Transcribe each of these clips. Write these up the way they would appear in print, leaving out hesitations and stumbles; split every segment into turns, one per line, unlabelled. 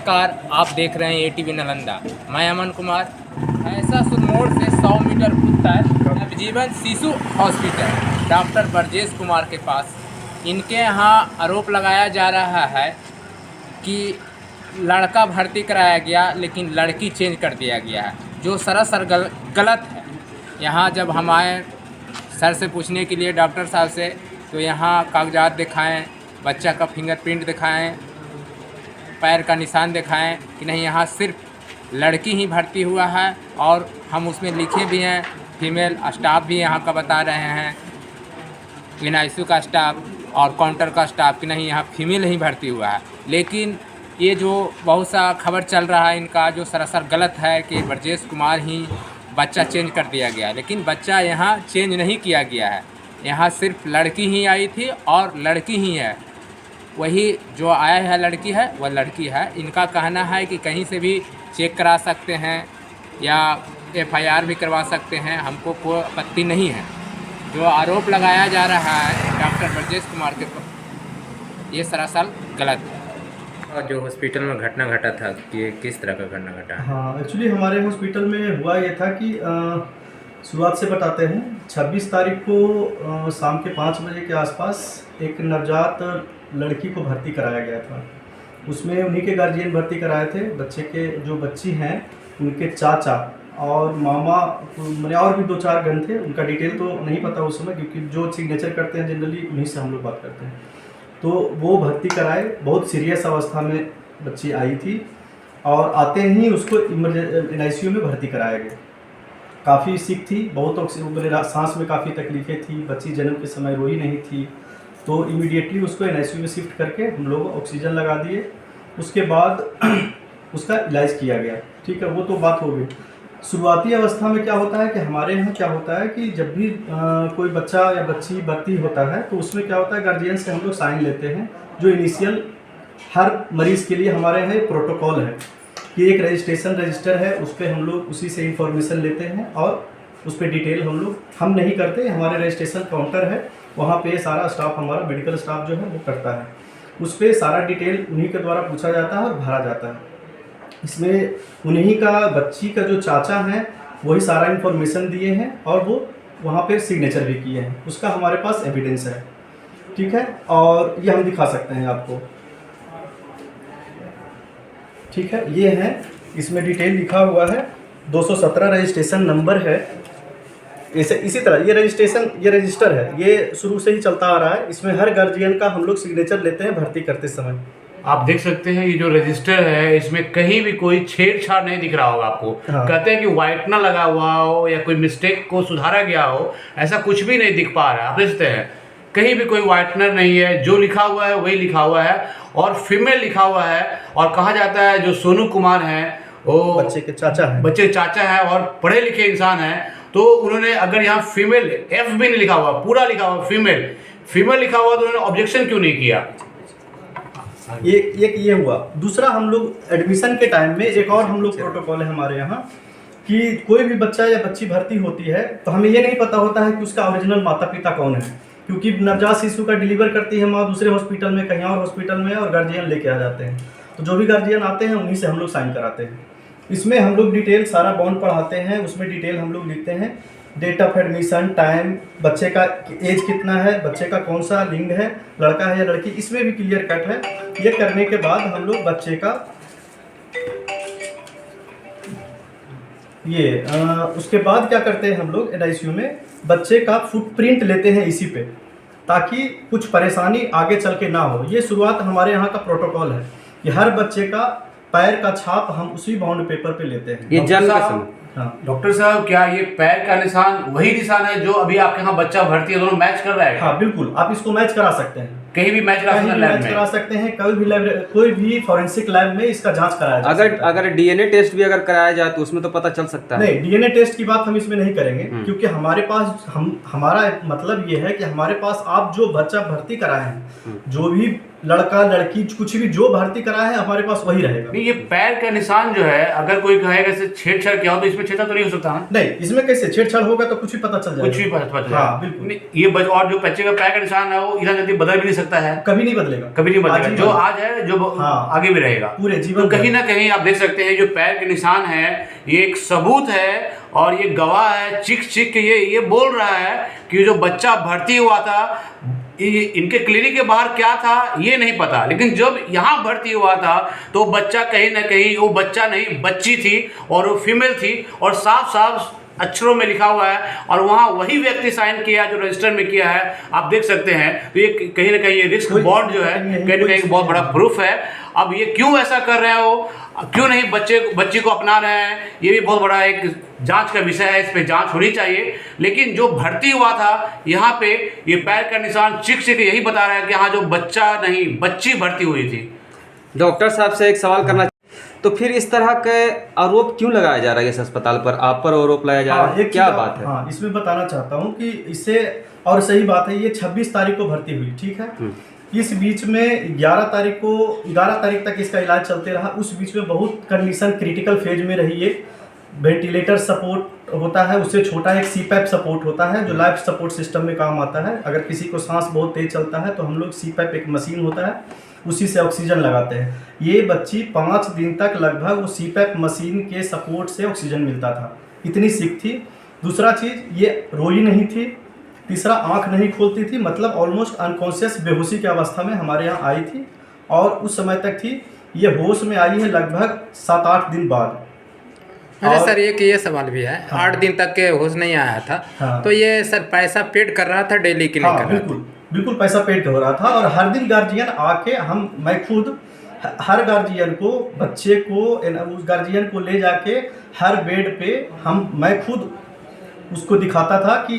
नमस्कार, आप देख रहे हैं एटीवी नालंदा। मैं अमन कुमार। ऐसा मोड़ से 100 मीटर उत्तर नवजीवन शिशु हॉस्पिटल डॉक्टर ब्रजेश कुमार के पास इनके यहाँ आरोप लगाया जा रहा है कि लड़का भर्ती कराया गया लेकिन लड़की चेंज कर दिया गया है, जो सरासर गलत है। यहाँ जब हम आए सर से पूछने के लिए डॉक्टर साहब से, तो यहाँ कागजात दिखाएं, बच्चा का फिंगरप्रिंट दिखाएं, पैर का निशान दिखाएं कि नहीं यहाँ सिर्फ लड़की ही भर्ती हुआ है। और हम उसमें लिखे भी हैं, फीमेल स्टाफ भी यहाँ का बता रहे हैं, NICU का स्टाफ और काउंटर का स्टाफ, कि नहीं यहाँ फीमेल ही भर्ती हुआ है। लेकिन ये जो बहुत सा खबर चल रहा है इनका, जो सरासर गलत है कि ब्रजेश कुमार ही बच्चा चेंज कर दिया गया, लेकिन बच्चा यहाँ चेंज नहीं किया गया है। यहाँ सिर्फ लड़की ही आई थी और लड़की ही है। वही जो आया है लड़की है, वह लड़की है। इनका कहना है कि कहीं से भी चेक करा सकते हैं या FIR भी करवा सकते हैं, हमको कोई आपत्ति नहीं है। जो आरोप लगाया जा रहा है डॉक्टर ब्रजेश कुमार के ऊपर, ये सरासर गलत है। जो हॉस्पिटल में घटना घटा था, ये किस तरह का घटना घटा?
हाँ, एक्चुअली हमारे हॉस्पिटल में हुआ ये था कि शुरुआत से बताते हैं। 26 तारीख को शाम के 5 बजे के आसपास एक नवजात लड़की को भर्ती कराया गया था। उसमें उन्हीं के गार्जियन भर्ती कराए थे। बच्चे के जो बच्ची हैं उनके चाचा और मामा, मैंने और भी 2-4 गण थे। उनका डिटेल तो नहीं पता उस समय, क्योंकि जो सिग्नेचर करते हैं जनरली उन्हीं से हम लोग बात करते हैं। तो वो भर्ती कराए, बहुत सीरियस अवस्था में बच्ची आई थी और आते ही उसको NICU में भर्ती कराया गया। काफ़ी सिक थी, बहुत सांस में काफ़ी तकलीफ़ें थी, बच्ची जन्म के समय रोई नहीं थी। तो इमीडिएटली उसको NICU में शिफ्ट करके हम लोग ऑक्सीजन लगा दिए। उसके बाद उसका इलाज किया गया। ठीक है, वो तो बात हो गई। शुरुआती अवस्था में क्या होता है कि हमारे यहाँ क्या होता है कि जब भी कोई बच्चा या बच्ची भर्ती होता है तो उसमें क्या होता है, गार्जियन से हम लोग साइन लेते हैं। जो इनिशियल हर मरीज़ के लिए हमारे यहाँ प्रोटोकॉल है कि एक रजिस्टर है, उस पर हम लोग उसी से इंफॉर्मेशन लेते हैं और उस पर डिटेल हम नहीं करते। हमारे रजिस्ट्रेशन काउंटर है, वहाँ पे सारा स्टाफ, हमारा मेडिकल स्टाफ जो है वो करता है। उस पर सारा डिटेल उन्हीं के द्वारा पूछा जाता है और भरा जाता है। इसमें उन्हीं का बच्ची का जो चाचा हैं वही सारा इन्फॉर्मेशन दिए हैं और वो वहाँ पे सिग्नेचर भी किए हैं। उसका हमारे पास एविडेंस है। ठीक है, और ये हम दिखा सकते हैं आपको। ठीक है, ये है, इसमें डिटेल लिखा हुआ है। 217 रजिस्ट्रेशन नंबर है। इसी तरह ये रजिस्टर है, ये शुरू से ही चलता आ रहा है। इसमें हर गार्जियन का हम लोग सिग्नेचर लेते हैं भर्ती करते समय।
आप देख सकते हैं ये जो रजिस्टर है, इसमें कहीं भी कोई छेड़छाड़ नहीं दिख रहा होगा आपको।
हाँ।
कहते हैं कि व्हाइटनर लगा हुआ हो या कोई मिस्टेक को सुधारा गया हो, ऐसा कुछ भी नहीं दिख पा रहा है। आप देखते हैं कहीं भी कोई व्हाइटनर नहीं है, जो लिखा हुआ है वही लिखा हुआ है और फीमेल लिखा हुआ है। और कहा जाता है जो सोनू कुमार हैं वो
बच्चे के चाचा
हैं और पढ़े लिखे इंसान हैं। तो उन्होंने अगर यहाँ फीमेल F भी नहीं लिखा हुआ, पूरा लिखा हुआ फीमेल लिखा हुआ, तो उन्होंने ऑब्जेक्शन क्यों नहीं किया?
ये हुआ। दूसरा, हम लोग एडमिशन के टाइम में एक और हम लोग प्रोटोकॉल है हमारे यहाँ कि कोई भी बच्चा या बच्ची भर्ती होती है तो हमें ये नहीं पता होता है कि उसका ओरिजिनल माता पिता कौन है, क्योंकि नवजात शिशु का डिलीवर करती है माँ दूसरे हॉस्पिटल में, कहीं और हॉस्पिटल में, और गार्जियन लेके आ जाते हैं। तो जो भी गार्जियन आते हैं उन्हीं से हम लोग साइन कराते हैं। इसमें हम लोग डिटेल सारा बॉन्ड पढ़ाते हैं। उसमें डिटेल हम लोग लिखते हैं, डेट ऑफ एडमिशन, टाइम, बच्चे का एज कितना है, बच्चे का कौन सा लिंग है, लड़का है या लड़की, इसमें भी क्लियर कट है। ये करने के बाद हम लोग बच्चे का उसके बाद क्या करते हैं, हम लोग NICU में बच्चे का फुटप्रिंट लेते हैं इसी पे, ताकि कुछ परेशानी आगे चल के ना हो। ये शुरुआत हमारे यहाँ का प्रोटोकॉल है कि हर बच्चे का पैर का छाप हम उसी बाउंड पेपर पे लेते हैं।
ये डॉक्टर साहब, क्या ये पैर का निशान वही निशान है जो अभी आपके यहाँ बच्चा भर्ती है, दोनों मैच कर रहा है?
हाँ बिल्कुल, आप इसको मैच करा सकते हैं,
कहीं भी मैच
करा सकते हैं। कोई भी फॉरेंसिक लैब में इसका जांच कराया जा सकता है।
अगर DNA टेस्ट भी अगर कराया जाए तो उसमें तो पता चल सकता है।
नहीं, DNA टेस्ट की बात हम इसमें नहीं करेंगे, क्योंकि हमारे पास हमारा मतलब ये है कि हमारे पास आप जो बच्चा भर्ती कराए हैं, जो भी लड़का लड़की कुछ भी जो भर्ती करा है हमारे पास वही रहेगा।
नहीं, ये पैर का निशान जो है, अगर कोई कहेगा इससे छेड़छाड़ किया हो तो इसमें छेड़छाड़ तो नहीं हो सकता ना?
नहीं, इसमें कैसे छेड़छाड़ होगा तो कुछ भी पता चल जाएगा।
कुछ भी पता चलेगा।
हाँ, बिल्कुल।
नहीं, ये और जो बच्चे का पैर का निशान है वो इतना जल्दी बदल भी नहीं सकता है,
कभी नहीं बदलेगा,
कभी नहीं बदलेगा। जो
आजीवन।
आज है जो
हाँ,
आगे भी रहेगा
पूरे जीवन।
तो कहीं ना कहीं आप देख सकते हैं जो पैर के निशान है ये एक सबूत है और ये गवाह है, चिक के ये बोल रहा है कि जो बच्चा भर्ती हुआ था इनके क्लिनिक के बाहर क्या था ये नहीं पता, लेकिन जब यहाँ भर्ती हुआ था तो बच्चा कहीं ना कहीं, वो बच्चा नहीं बच्ची थी और वो फीमेल थी और साफ साफ अक्षरों में लिखा हुआ है और वहाँ वही व्यक्ति साइन किया जो रजिस्टर में किया है, आप देख सकते हैं। तो ये कहीं ना कहीं ये रिस्क बॉन्ड जो है कहीं ना कहीं बहुत बड़ा प्रूफ है। अब ये क्यों ऐसा कर रहे हैं वो, क्यों नहीं बच्ची को अपना रहे हैं, ये भी बहुत बड़ा एक जांच का विषय है, इस पे जांच होनी चाहिए। लेकिन जो भर्ती हुआ था यहाँ पे ये पैर का निशान चिक यही बता रहा है कि हाँ जो बच्चा नहीं बच्ची भर्ती हुई थी।
डॉक्टर साहब से एक सवाल करना, तो फिर इस तरह के आरोप क्यों लगाया जा रहा है इस अस्पताल पर, आप पर आरोप लगाया जा रहा है, क्या बात है?
हाँ, इसमें बताना चाहता हूँ कि इससे और सही बात है, ये 26 तारीख को भर्ती हुई, ठीक है। इस बीच में 11 तारीख तक इसका इलाज चलते रहा। उस बीच में बहुत कंडीशन क्रिटिकल फेज में रही है। वेंटिलेटर सपोर्ट होता है, उससे छोटा एक सीपैप सपोर्ट होता है जो लाइफ सपोर्ट सिस्टम में काम आता है। अगर किसी को सांस बहुत तेज चलता है तो हम लोग सीपैप एक मशीन होता है उसी से ऑक्सीजन लगाते हैं। ये बच्ची 5 दिन तक लगभग वो सीपैप मशीन के सपोर्ट से ऑक्सीजन मिलता था, इतनी सिक थी। दूसरा चीज़ ये रोई नहीं थी, तीसरा आंख नहीं खोलती थी, मतलब ऑलमोस्ट अनकॉन्शियस बेहोशी की अवस्था में हमारे यहाँ आई थी और उस समय तक थी। ये होश में आई है लगभग 7-8 दिन बाद।
अच्छा सर, एक ये सवाल भी है, 8 दिन तक के होश नहीं आया था।
हाँ।
तो ये सर पैसा पेड कर रहा था डेली की नहीं कर रहा था?
बिल्कुल पैसा पेड हो रहा था और हर दिन गार्जियन आके मैं खुद हर गार्जियन को, बच्चे को, उस गार्जियन को ले जाके हर बेड पे मैं खुद उसको दिखाता था कि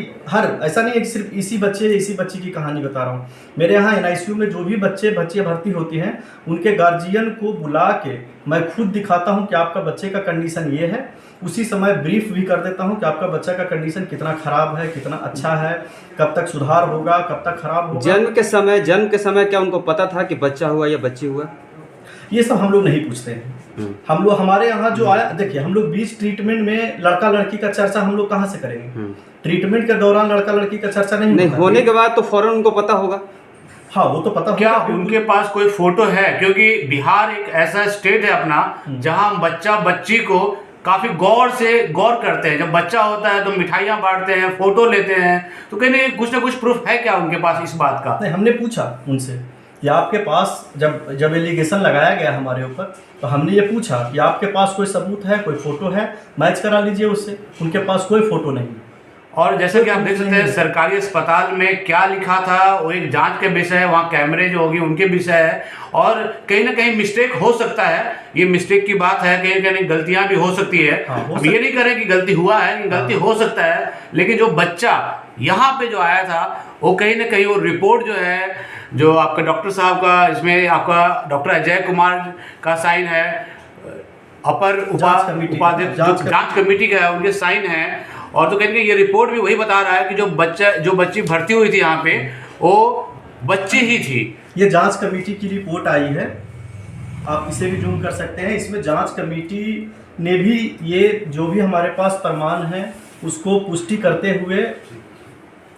ऐसा नहीं है कि सिर्फ इसी बच्ची की कहानी बता रहा हूँ। मेरे यहाँ NICU में जो भी बच्चियाँ भर्ती होती हैं उनके गार्जियन को बुला के मैं खुद दिखाता हूँ कि आपका बच्चे का कंडीशन ये है। उसी समय ब्रीफ भी कर देता हूँ कि आपका बच्चा का कंडीशन कितना खराब है, कितना अच्छा है, कब तक सुधार होगा, कब तक खराब होगा।
जन्म के समय क्या उनको पता था कि बच्चा हुआ या बच्ची हुआ?
ये सब हम लोग नहीं पूछते हैं। हम लोग हमारे यहाँ जो आया, देखिए हम लोग बीच ट्रीटमेंट में लड़का लड़की का चर्चा हम लोग कहाँ से करेंगे? ट्रीटमेंट के दौरान लड़का लड़की का चर्चा नहीं
होने के बाद तो फौरन उनको पता होगा।
हाँ, वो तो पता।
क्या उनके पास कोई फोटो है? क्योंकि बिहार एक ऐसा स्टेट है अपना जहाँ बच्चा बच्ची को काफी गौर करते हैं। जब बच्चा होता है तो मिठाइयाँ बांटते हैं, फोटो लेते हैं, तो कहीं ना कुछ प्रूफ है क्या उनके पास इस बात का?
नहीं, हमने पूछा उनसे कि आपके पास जब एलिगेशन लगाया गया हमारे ऊपर तो हमने ये पूछा कि आपके पास कोई सबूत है, कोई फोटो है, मैच करा लीजिए उससे। उनके पास कोई फोटो नहीं।
और जैसे कि आप देख सकते हैं सरकारी अस्पताल में क्या लिखा था वो एक जांच का विषय है, वहाँ कैमरे जो होगी उनके विषय है और कहीं ना कहीं मिस्टेक हो सकता है। ये मिस्टेक की बात है, कहीं कहीं गलतियां भी हो सकती है। अब ये नहीं करें कि गलती हुआ है, गलती हो सकता है, लेकिन जो बच्चा यहाँ पे जो आया था वो कहीं ना कहीं वो रिपोर्ट जो है, जो आपका डॉक्टर साहब का, इसमें आपका डॉक्टर अजय कुमार का साइन है, अपर उपाध्यक्ष जांच कमेटी का है, उनके साइन है। और तो कहीं ये रिपोर्ट भी वही बता रहा है कि जो बच्ची भर्ती हुई थी यहाँ पे वो बच्ची ही थी।
ये जांच कमेटी की रिपोर्ट आई है, आप इसे भी जूम कर सकते हैं। इसमें जांच कमेटी ने भी ये जो भी हमारे पास प्रमाण है उसको पुष्टि करते हुए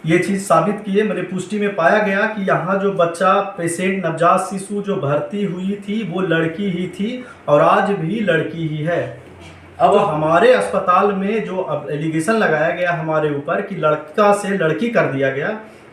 ये चीज़ साबित की है। मैंने पुष्टि में पाया गया कि यहाँ जो बच्चा पेशेंट नवजात शिशु जो भर्ती हुई थी वो लड़की ही थी और आज भी लड़की ही है। अब हमारे अस्पताल में जो अब एलिगेशन लगाया गया हमारे ऊपर कि लड़का से लड़की कर दिया गया,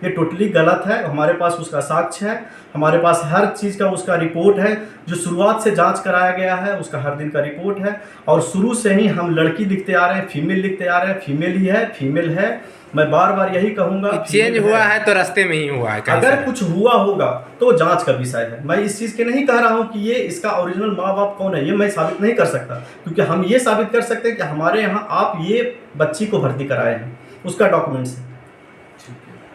ये टोटली गलत है। हमारे पास उसका साक्ष्य है, हमारे पास हर चीज़ का उसका रिपोर्ट है। जो शुरुआत से जांच कराया गया है उसका हर दिन का रिपोर्ट है और शुरू से ही हम लड़की लिखते आ रहे हैं, फीमेल लिखते आ रहे हैं। फीमेल ही है, फीमेल है। मैं बार बार यही कहूँगा,
चेंज हुआ है तो रास्ते में ही हुआ है।
अगर कुछ हुआ होगा तो जांच का विषय है। मैं इस चीज़ के नहीं कह रहा हूँ कि ये इसका ओरिजिनल माँ बाप कौन है, ये मैं साबित नहीं कर सकता, क्योंकि हम ये साबित कर सकते हैं कि हमारे यहाँ आप ये बच्ची को भर्ती कराए हैं, उसका डॉक्यूमेंट्स है।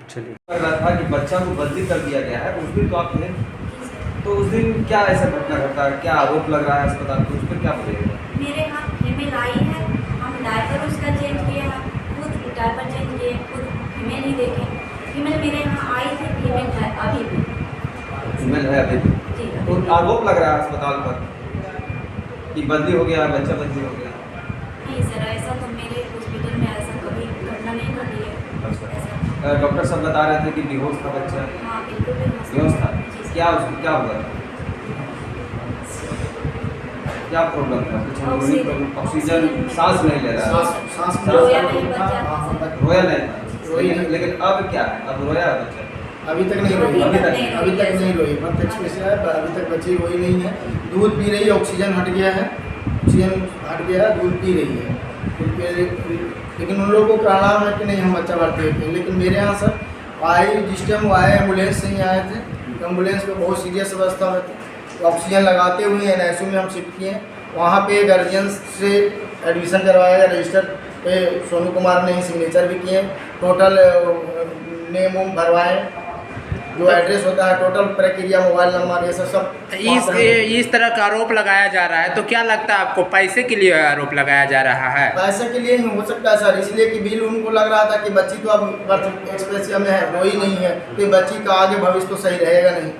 चलिए, लग रहा था कि बच्चा को भर्ती कर दिया गया है, उस दिन तो आप थे, तो उस दिन क्या ऐसा घटना घटा, क्या आरोप लग रहा है अस्पताल को, उस पर क्या बोलेगा?
मेरे यहाँ फीमेल आई है, हम डायपर उसका चेंज किया है, खुद डायपर चेंज किए, खुद फीमेल ही देखे। फीमेल मेरे यहाँ आई थी, फीमेल है अभी भी।
फीमेल है अभी भी।
जी
तो
अभी
आरोप लग रहा है अस्पताल पर कि बदली हो गया, बच्चा बदली हो गया।
नहीं सर, ऐसा तो मेरे हॉस्पिटल में ऐसा कभी घटना नहीं घटी है। ऐसा
डॉक्टर सब बता रहे थे कि बेहोश था बच्चा।
हाँ बिल्कुल भी
बेहोश था,
जी सर।
क्या उसको क्या हुआ? क्या प्रॉब्लम था? कुछ ऑक्सीजन सांस नहीं ले रहा है।
सांस
रोया नहीं बच्चा।
रोया नहीं था, लेकिन अब क्या है? अब रोया है बच्चा?
अभी तक नहीं रोई,
अभी तक
अभी तक नहीं रोई। बर्थ एक्सप्रेस है, अभी तक बच्ची रोई नहीं है। दूध पी रही है, ऑक्सीजन हट गया है, ऑक्सीजन हट गया है, दूध पी रही है। लेकिन उन लोगों को प्राणायाम है कि नहीं हम बच्चा भर्ती होते हैं। लेकिन मेरे यहाँ सर आए जिस टाइम वो आए एम्बुलेंस से ही आए थे, एम्बुलेंस में बहुत सीरियस अवस्था में थे, तो ऑक्सीजन लगाते हुए NICU में हम शिफ्ट किए। वहाँ पे गार्जियन से एडमिशन करवाया गया, रजिस्टर पे सोनू कुमार ने ही सिग्नेचर भी किए, टोटल नेम वोम भरवाए, जो एड्रेस होता है, टोटल प्रक्रिया, मोबाइल नंबर, ये सब
इस तरह का आरोप लगाया जा रहा है, तो क्या लगता है आपको पैसे के लिए आरोप लगाया जा रहा है?
पैसे के लिए ही हो सकता है सर, इसलिए कि बिल उनको लग रहा था कि बच्ची तो अब बर्थ एक्सप्रेसिया में है, रोई नहीं है, तो बच्ची का आगे भविष्य तो सही रहेगा नहीं,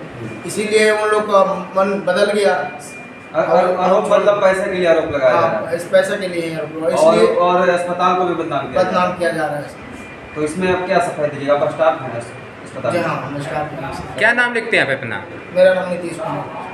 इसीलिए उन लोग का मन बदल गया।
आरोप मतलब पैसे के लिए आरोप लगाया जा रहा
हाँ,
है।
इस पैसे के लिए इसलिए
और अस्पताल को भी बदनाम
किया जा रहा है।
तो इसमें अब क्या सफाई दीजिएगा? आप स्टाफ हैं अस्पताल
जी
में?
हाँ, नमस्कार।
क्या नाम लिखते हैं आप अपना?
मेरा नाम नीतीश कुमार।